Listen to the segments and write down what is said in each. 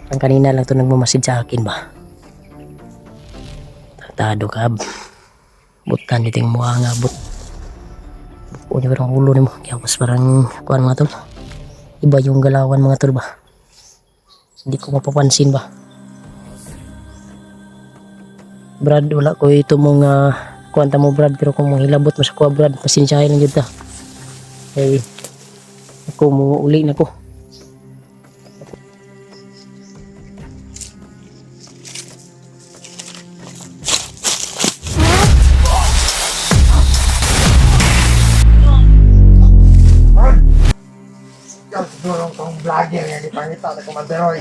Ang kanina lang to nagmamasid sa akin ba. Tado ka. Butan niting mga nga but. O di parang ulo ni mo. Kaya mas parang kuhan mga tol. Iba yung galawan mga tol ba. Hindi ko mapapansin ba. Brad, wala ko ito mong kuwanta mo Brad. Pero kung hilabot mo sa kuha Brad, pasensyahin lang yun ta. Eh, ako mo uli na ko. Siguro tong vlogger yang dipangita na Kumanderoy.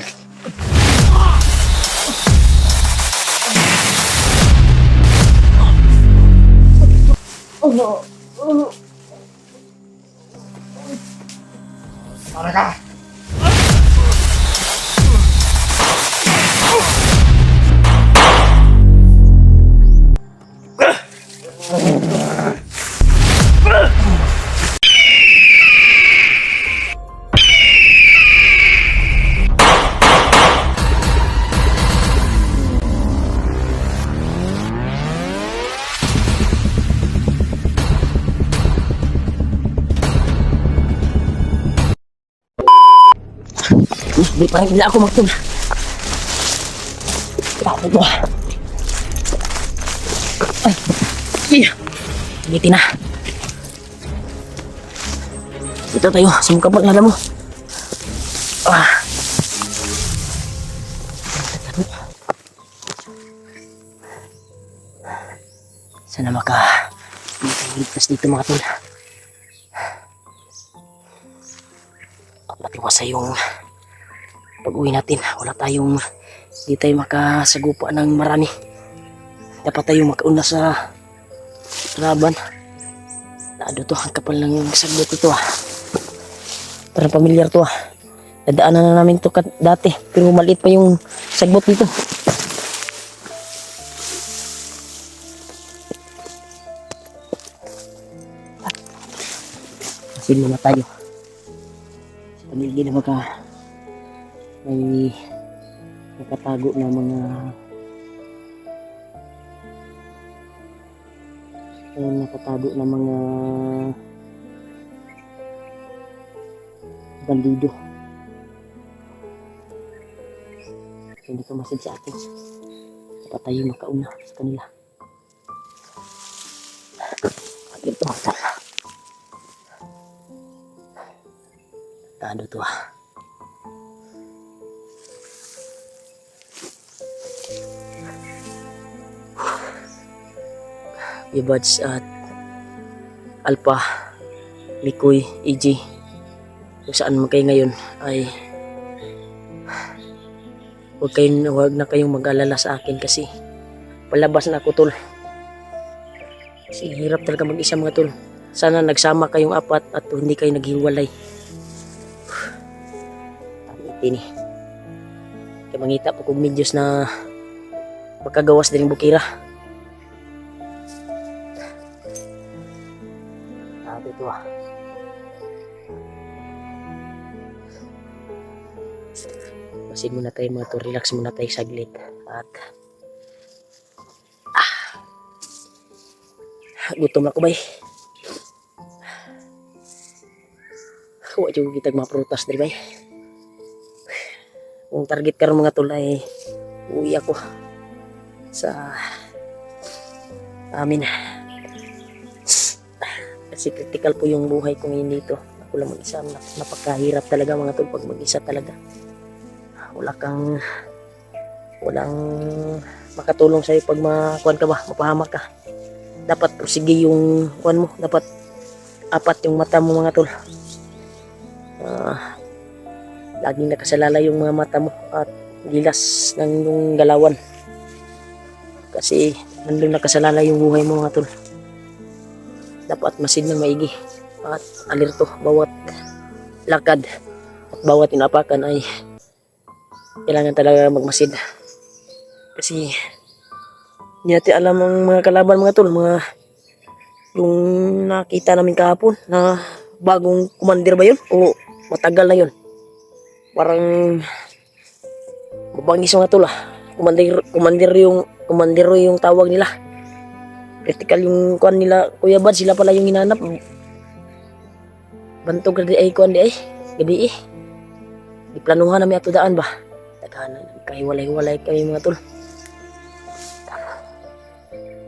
Para ka! Di parang bila ako magtul. Ako ba? Ay, iya. Giti na. Ito tayo, sumukapag na mo. Ah. Sana makaligtas dito mga tol. Matiwasa yung pag-uwi natin. Hindi tayo makasagupa ng marami. Dapat tayo makauna sa laban. Lado to, ang kapal ng sagot ito Parang pamilyar to Dadaanan na namin to dati, pero maliit pa yung sagbot dito. Masin muna tayo. Sa paligid na may nakatago na mga bandido. Hindi ka masid sa atin. Dapat tayo makauna sa kanila. Ito sana. Tado to Ibads at Alpha, Mikoy, EG, kung saan man kayo ngayon ay huwag na kayong mag-alala sa akin kasi palabas na ako tol. Kasi hirap talaga mag-isa mga tol. Sana nagsama kayong apat at hindi kayo naghiwalay. Ini kaya mangita po kong medyos na magkagawas din bukira. Ito Masin muna tayo mga to, relax muna tayo saglit at gutom ako bay. Huwag juga kita mga-prutas dari bay. Kung target karon mga tol ay uwi ako sa amin. Kasi critical po yung buhay ko ngayon dito. Ako lang mag-isa. Napakahirap talaga mga tol pag mag-isa talaga. Walang makatulong sa'yo pag makuhan ka ba, mapahamak ka. Dapat prosige yung kuhan mo. Dapat apat yung mata mo mga tol. Laging nakasalala yung mga mata mo at gilas ng yung galawan. Kasi nandun nakasalala yung buhay mo mga tol. Dapat masid ng maigi at alerto bawat lakad at bawat inapakan ay kailangan talaga magmasid kasi hindi natin alam ang mga kalaban mga tol, yung nakita namin kahapon na bagong commander ba yun o matagal na yun, parang mabangis mga tol. Komandero yung tawag nila. Critical yung kuan nila, Kuya Bad, sila pala yung hinanap. Bantog gadi ay kuan di ay, gabi eh. Iplanuhan namin ato daan ba. Daghanan kahiwalay-hiwalay kami mga tol.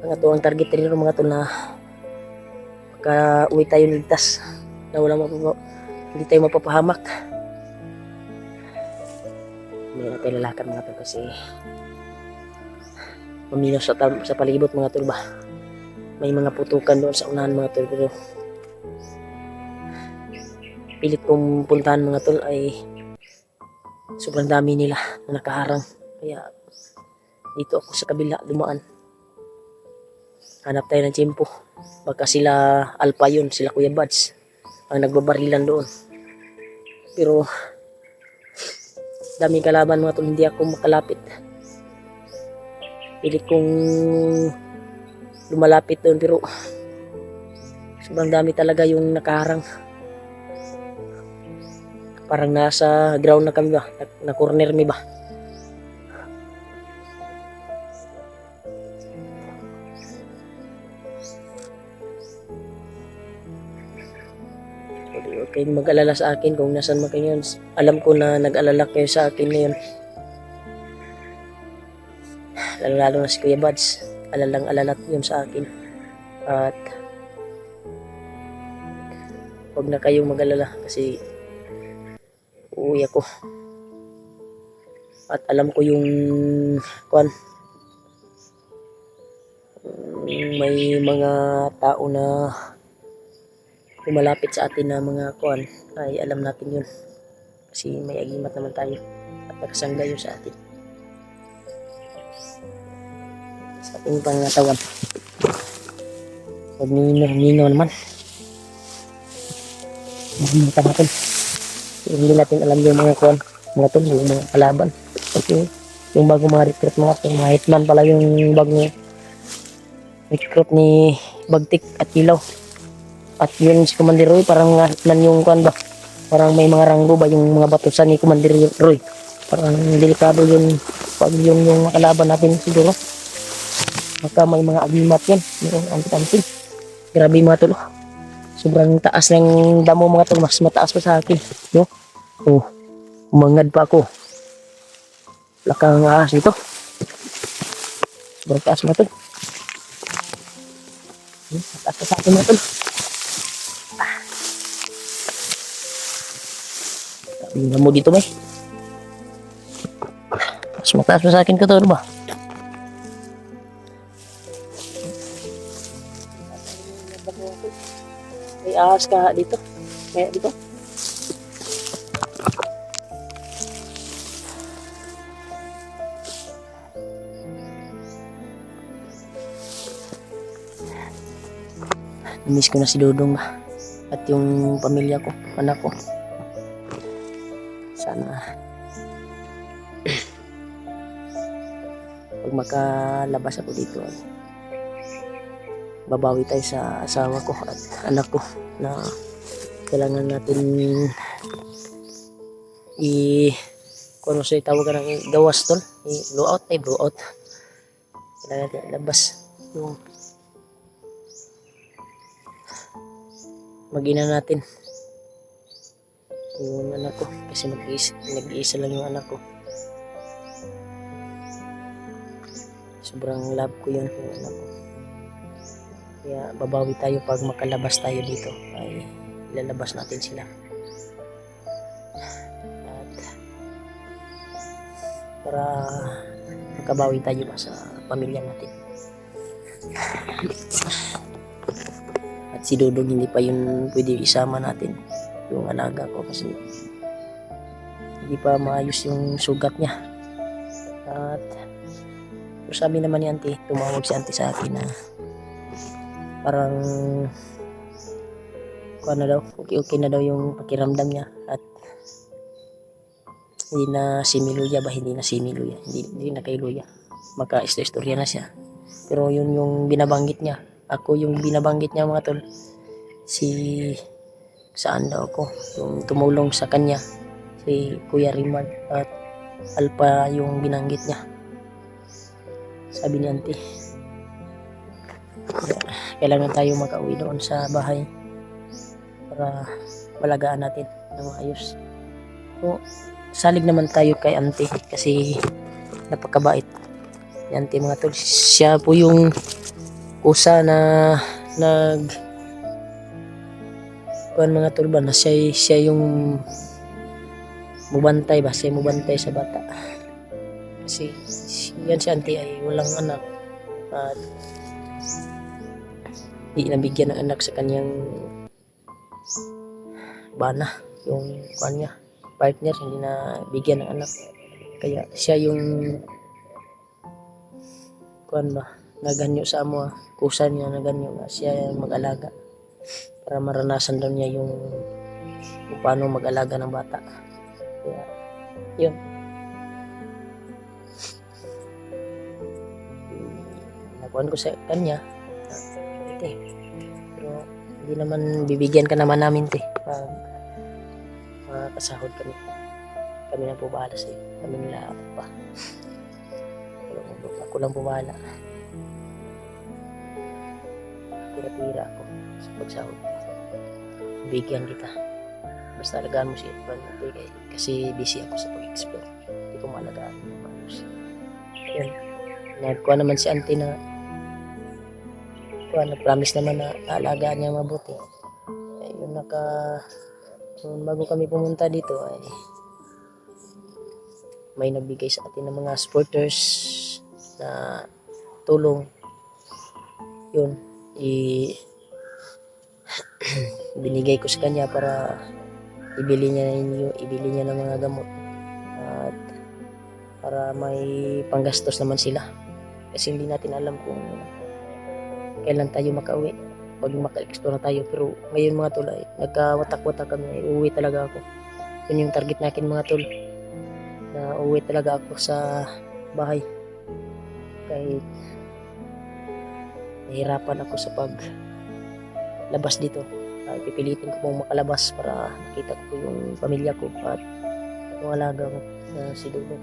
Ang ato ang target rin mga tol na uwi tayo ligtas, na hindi tayo mapapahamak. Hindi na tayo lalakad mga tol kasi maminaw sa palibot mga tol ba. May mga putukan doon sa unahan mga tol, pero pilit kong puntahan mga tol ay sobrang dami nila na nakaharang. Kaya dito ako sa kabila dumaan. Hanap tayo ng tiyempo. Baka sila Alpha yun, sila Kuya Bads ang nagbabarilan doon. Pero daming kalaban mga tol, hindi ako makalapit. Pilit kong lumalapit doon pero sobrang dami talaga yung nakaharang. Parang nasa ground na kami ba, na corner mi ba. Huwag kayong mag-alala sa akin kung nasan man kayo. Alam ko na nag-alala kayo sa akin ngayon. Lalo na si Kuya Bads. Alalang-alala yun sa akin. At huwag na kayong mag-alala kasi uuwi ako. At alam ko yung kuan, may mga tao na lumalapit sa atin na mga kuan, ay alam natin yun. Kasi may agimat naman tayo at nakasangga yun sa atin. Sa ating pangatawan. Huwag nino naman. Magmata natin. Hindi natin alam yung mga kuan, mga tol, yung mga kalaban. Okay, yung bago mga recruit mga hitman pala yung bagong recruit ni Bagtik at Ilaw. At yun si Commander Roy, parang hitman yung kuan ba. Parang may mga ranggo ba yung mga batusan ni Commander Roy. Parang delikado yun pag yung kalaban natin siguro. Baka may mga agimat yan, mayroong anti-anti. Grabe mga tol. Sobrang taas ng damo mga tol, mas mataas pa sa akin, no? Oh, umangad pa ako. Lakang ahas nito. Sobrang taas mga tol. Mataas pa sa akin mga tol. Sabi mo dito may. Mas mataas pa sa akin ka tol ba? May ahas ka dito. Kaya dito. Miss ko na si Dodong ba. At yung pamilya ko, anak ko. Sana pag makalabas ako dito ay babawi tayo sa asawa ko at anak ko na kailangan natin kung ano siya tawag ng gawas tol, blowout kailangan natin labas yung mag-ina natin yung anak ko kasi nag-iisa lang yung anak ko. Sobrang love ko yun yung anak ko. Kaya babawi tayo pag makalabas tayo dito ay ilalabas natin sila. At para makabawi tayo sa pamilya natin. At si Dodong hindi pa yun pwede isama natin yung alaga ko kasi hindi pa maayos yung sugat niya. At sabi naman ni auntie, tumawag si auntie sa akin na parang kuha na daw, okay na daw yung pakiramdam niya at hindi na similuya ba, hindi na kay luya, maka-istorya na siya. Pero yun yung binabanggit niya, ako yung binabanggit niya mga tol, saan daw ako yung tumulong sa kanya, si Kuya Rimard at Alpha yung binanggit niya. Sabi ni auntie. Kailangan tayo makauwi doon sa bahay para malagaan natin ng maayos. So, salig naman tayo kay auntie kasi napakabait ni auntie mga tol. Siya po yung kusa na kuan mga tol ba na siya yung mubantay ba, siya mubantay sa bata kasi yan si auntie ay walang anak at di nabigyan ng anak sa kanyang bana, yung kanya partner hindi na bigyan ng anak, kaya siya yung kuan ba naganyo sa amo, kusa niya naganyo nga siya yung mag-alaga para maranasan daw niya yung kung paano mag-alaga ng bata. Kaya yun, nakuhan ko sa kanya te, pero hindi naman bibigyan ka naman namin te pag makakasahod kami na po bahala sa'yo, kami nila pa, ako lang po bahala, tira-tira ako sa pagsahod, bigyan kita basta alagaan mo siya kasi busy ako sa pag-explore, hindi ko maalagaan yung maayos. Yun, nagkuha naman si auntie na nag-promise naman na aalagaan niya mabuti. Yun, bago kami pumunta dito ay may nagbigay sa atin ng mga supporters na tulong. Yun, binigay ko sa kanya para ibili niya ng mga gamot at para may panggastos naman sila kasi hindi natin alam kung kailan tayo makauwi pag maka-explore na tayo, pero ngayon mga tol ay nagkawatak-watak kami, uuwi talaga ako. Yun yung target natin mga tol, na uuwi talaga ako sa bahay kahit nahirapan ako sa paglabas dito. Pipilitin ko pong makalabas para nakita ko yung pamilya ko at yung alaga ko na si Dudo.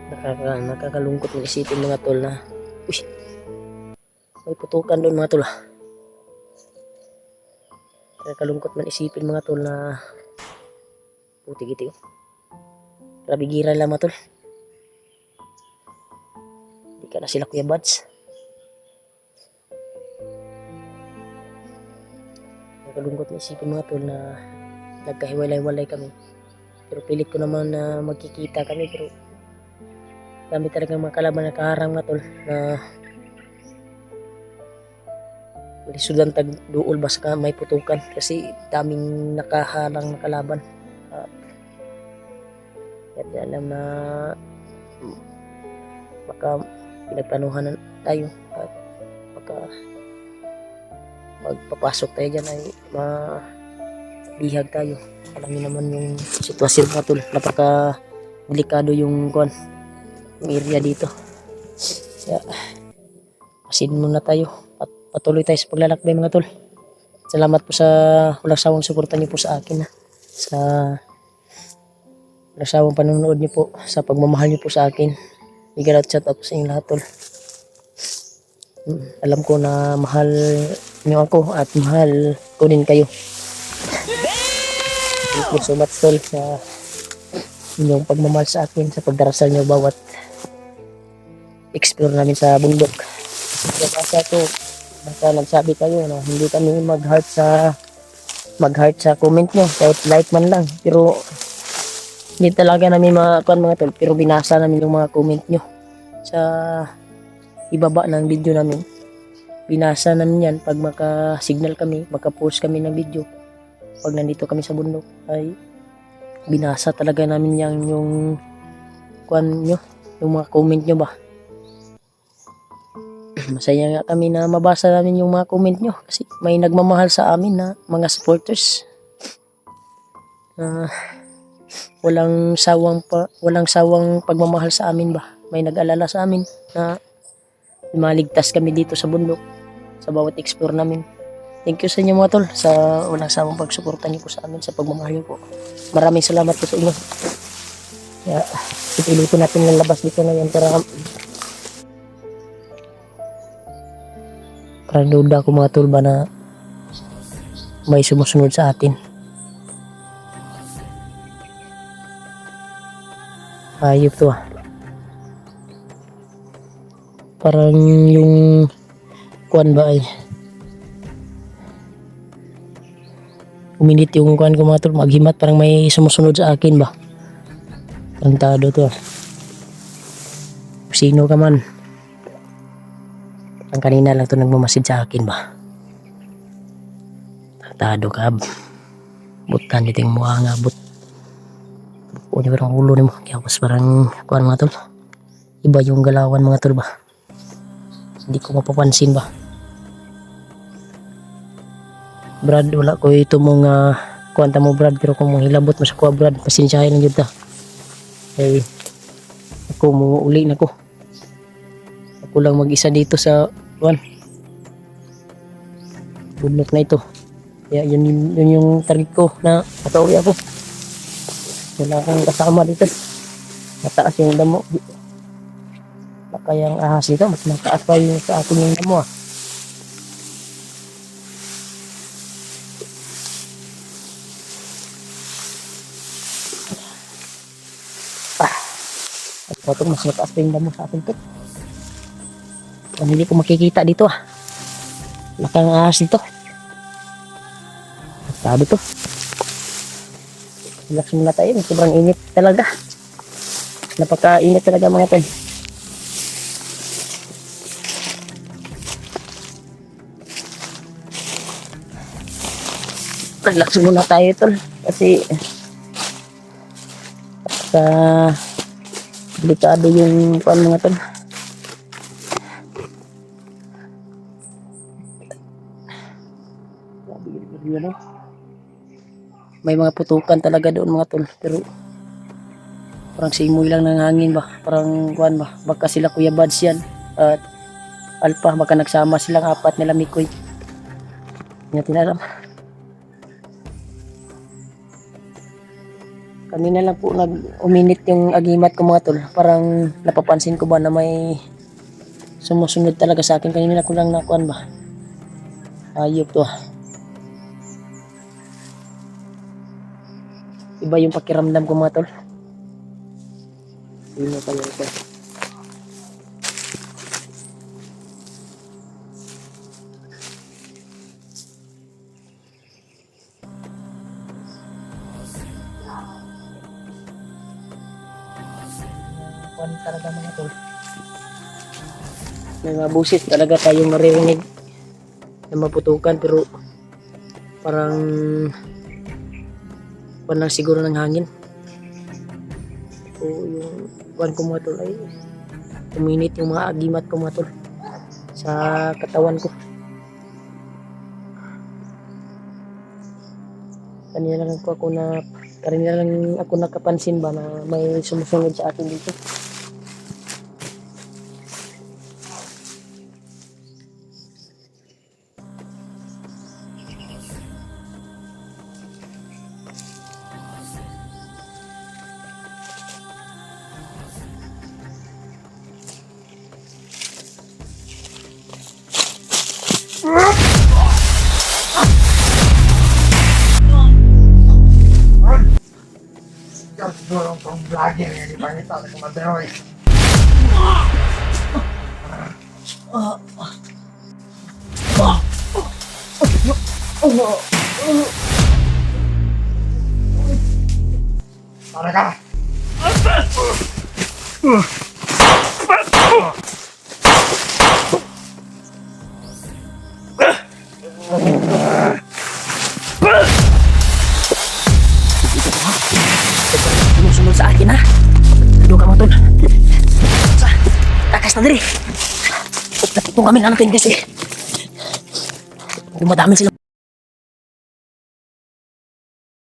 Nakakalungkot ng isipin mga tol na uy, may putukan doon mga tol. Nakakalungkot man isipin mga tol na puti-giti. Grabe gira lang mga tol. Hindi ka na sila Kuya Buds. Nakakalungkot na isipin mga tol na nagkahiwalay-walay kami. Pero pilit ko naman na magkikita kami, pero dami talagang mga kalaban na kaharang mga tol na malisudan tag duol ba sa may putukan kasi daming nakahalang na kalaban. At alam na baka pinagplanuhan tayo at baka pagpapasok tayo dyan ay malihag tayo. Alam niyo naman yung sitwasyon mga tol, napaka delikado yung area dito. Kaya pasin muna tayo at patuloy tayo sa paglalakbay mga tol. Salamat po sa walang sawang suporta niyo po sa akin sa walang sawang panonood niyo po, sa pagmamahal niyo po sa akin. Bigyan at shout out sa inyo lahat tol. Alam ko na mahal niyo ako at mahal ko din kayo. Thank you so much tol sa inyong pagmamahal sa akin, sa pagdarasal niyo bawat explore namin sa bundok. Basta to, basta nagsabi kayo na hindi kami mag-heart sa comment nyo, kahit like man lang, pero hindi talaga namin mga tol, pero binasa namin yung mga comment nyo sa ibaba ng video namin. Binasa namin yan pag maka-signal kami, maka-post kami ng video. Pag nandito kami sa bundok ay binasa talaga namin yan yung nyo, yung mga comment nyo ba. Masaya nga kami na mabasa namin yung mga comment nyo kasi may nagmamahal sa amin na mga supporters. Walang sawang pagmamahal sa amin ba. May nag-alala sa amin na maligtas kami dito sa bundok sa bawat explore namin. Thank you sa inyo mga tol sa walang sawang pagsuporta niyo po sa amin sa pagmamahal niyo po. Maraming salamat po sa inyo. Kaya ipili ko natin yung labas dito ngayon para parang duda ko mga tol ba na may sumusunod sa atin. Ayop to ah. Parang yung kuan ba ay uminit yung kuan ko mga tol, maghimat parang may sumusunod sa akin ba. Tantado to ah. Sino ka man. Ang kanina lang to nagmamasid sa akin ba. Tantado ka. Butan dito yung mukha nga but. Pwede parang ulo ni mo. Kaya pas parang kuan mga tol. Iba yung galawan mga tol ba. Hindi ko mapapansin ba. Brad, wala ko ito mong kuwanta mo Brad, pero kung hilabot mo sa kuha Brad, pasensyahin lang yun ta. Eh, ako uli na ko. Ako lang mag-isa dito sa kuwan. Budlok na ito. Kaya yun yung target ko na matauwi ako. Wala kang kasama dito. Mataas yung damo. Kaya ang ahas dito, mas mataas pa yung sa akin yung damo ah. Ito mas mataas pa yung damo sa akin to. Hindi ko makikita dito ah. Lakang ahas dito. Sabi to. Relax muna tayo. Sobrang init talaga. Napaka-init talaga mga tol. Relax muna tayo tol. Kasi delikado yung pan mga tol. May mga putukan talaga doon mga tol, pero parang simoy lang ng hangin ba, parang kuan ba, baka sila Kuya Bads yan at Alpha, baka nagsama silang apat nila Mikoy. Hindi natin alam. Kanina lang po uminit yung agimat ko mga tol, parang napapansin ko ba na may sumusunod talaga sa akin. Kanina ko lang nakuan ba, ayop to ah. Iba yung pakiramdam ko mga tol. Hindi na tayo ito. Kuan talaga mga tol. May mga busis talaga tayong maririnig na maputukan, pero parang kuan lang siguro ng hangin. O yung kuan ko mga tol ay uminit yung mga agimat ko mga tol sa katawan ko. Kanina lang ako nakapansin ba na may sumusunod sa akin dito. Yan siguro ang vlogger yan, ipangita na kumandero eh. Para ka! Sumusunod sa akin ha. Doon ka mga tol. Takas na diri. Natutong kami natin kasi dumadami sila.